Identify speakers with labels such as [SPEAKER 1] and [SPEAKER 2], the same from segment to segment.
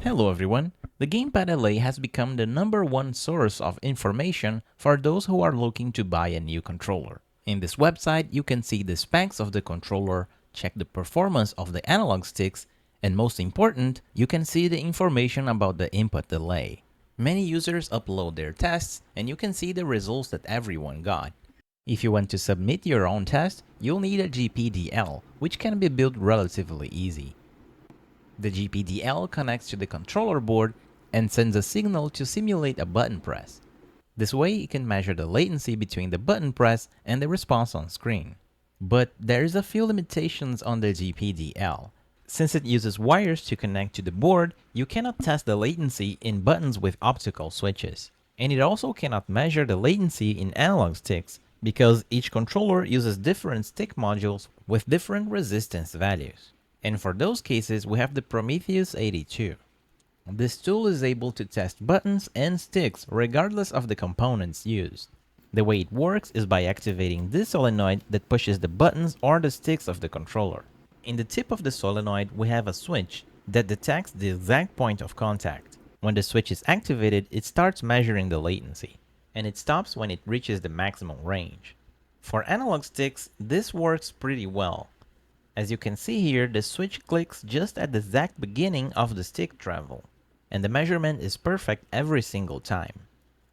[SPEAKER 1] Hello everyone! The Gamepad LA has become the #1 source of information for those who are looking to buy a new controller. In this website, you can see the specs of the controller, check the performance of the analog sticks, and most important, you can see the information about the input delay. Many users upload their tests, and you can see the results that everyone got. If you want to submit your own test, you'll need a GPDL, which can be built relatively easy. The GPDL connects to the controller board and sends a signal to simulate a button press. This way, it can measure the latency between the button press and the response on screen. But there's a few limitations on the GPDL. Since it uses wires to connect to the board, you cannot test the latency in buttons with optical switches. And it also cannot measure the latency in analog sticks, because each controller uses different stick modules with different resistance values. And for those cases, we have the Prometheus 82. This tool is able to test buttons and sticks regardless of the components used. The way it works is by activating this solenoid that pushes the buttons or the sticks of the controller. In the tip of the solenoid, we have a switch that detects the exact point of contact. When the switch is activated, it starts measuring the latency, and it stops when it reaches the maximum range. For analog sticks, this works pretty well. As you can see here, the switch clicks just at the exact beginning of the stick travel, and the measurement is perfect every single time.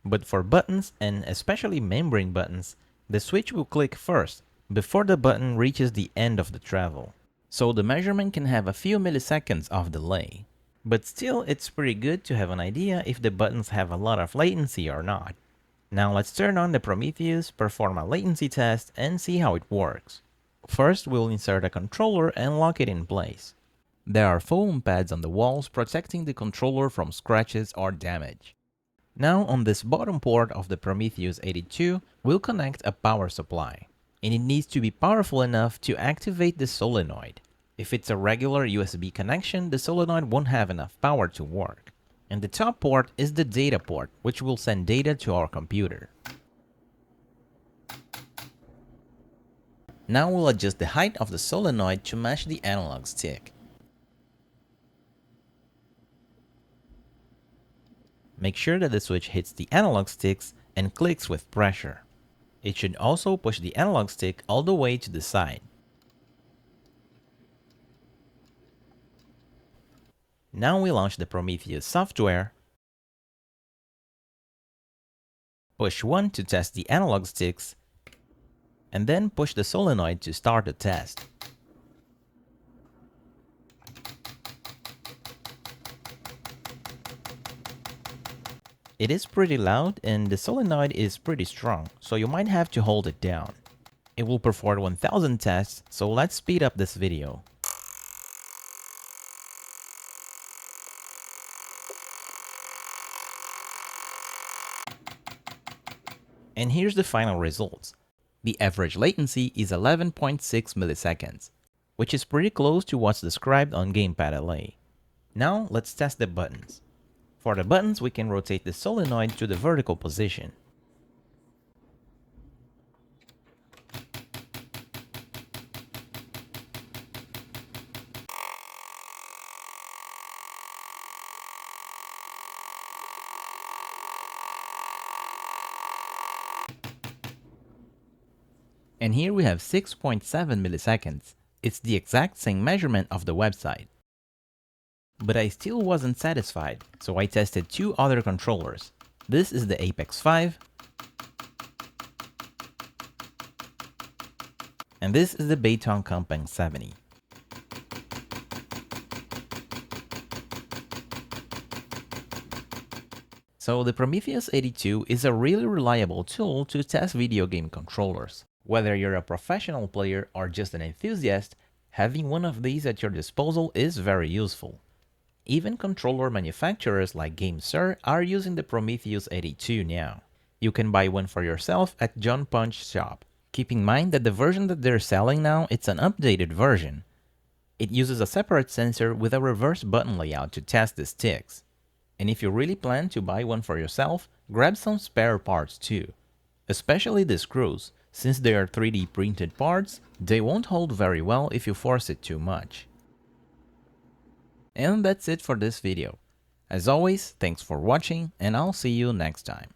[SPEAKER 1] But for buttons, and especially membrane buttons, the switch will click first, before the button reaches the end of the travel. So the measurement can have a few milliseconds of delay. But still, it's pretty good to have an idea if the buttons have a lot of latency or not. Now let's turn on the Prometheus, perform a latency test, and see how it works. First, we'll insert a controller and lock it in place. There are foam pads on the walls protecting the controller from scratches or damage. Now, on this bottom port of the Prometheus 82, we'll connect a power supply. And it needs to be powerful enough to activate the solenoid. If it's a regular USB connection, the solenoid won't have enough power to work. And the top port is the data port, which will send data to our computer. Now we'll adjust the height of the solenoid to match the analog stick. Make sure that the switch hits the analog sticks and clicks with pressure. It should also push the analog stick all the way to the side. Now we launch the Prometheus software. Push 1 to test the analog sticks, and then push the solenoid to start the test. It is pretty loud and the solenoid is pretty strong, so you might have to hold it down. It will perform 1000 tests, so let's speed up this video. And here's the final results. The average latency is 11.6 milliseconds, which is pretty close to what's described on Gamepad LA. Now let's test the buttons. For the buttons, we can rotate the solenoid to the vertical position. And here we have 6.7 milliseconds. It's the exact same measurement of the website. But I still wasn't satisfied, so I tested two other controllers. This is the Apex 5, and this is the Bayton Compact 70. So the Prometheus 82 is a really reliable tool to test video game controllers. Whether you're a professional player or just an enthusiast, having one of these at your disposal is very useful. Even controller manufacturers like GameSir are using the Prometheus 82 now. You can buy one for yourself at John Punch shop. Keep in mind that the version that they're selling now, it's an updated version. It uses a separate sensor with a reverse button layout to test the sticks. And if you really plan to buy one for yourself, grab some spare parts too. Especially the screws. Since they are 3D printed parts, they won't hold very well if you force it too much. And that's it for this video. As always, thanks for watching, and I'll see you next time.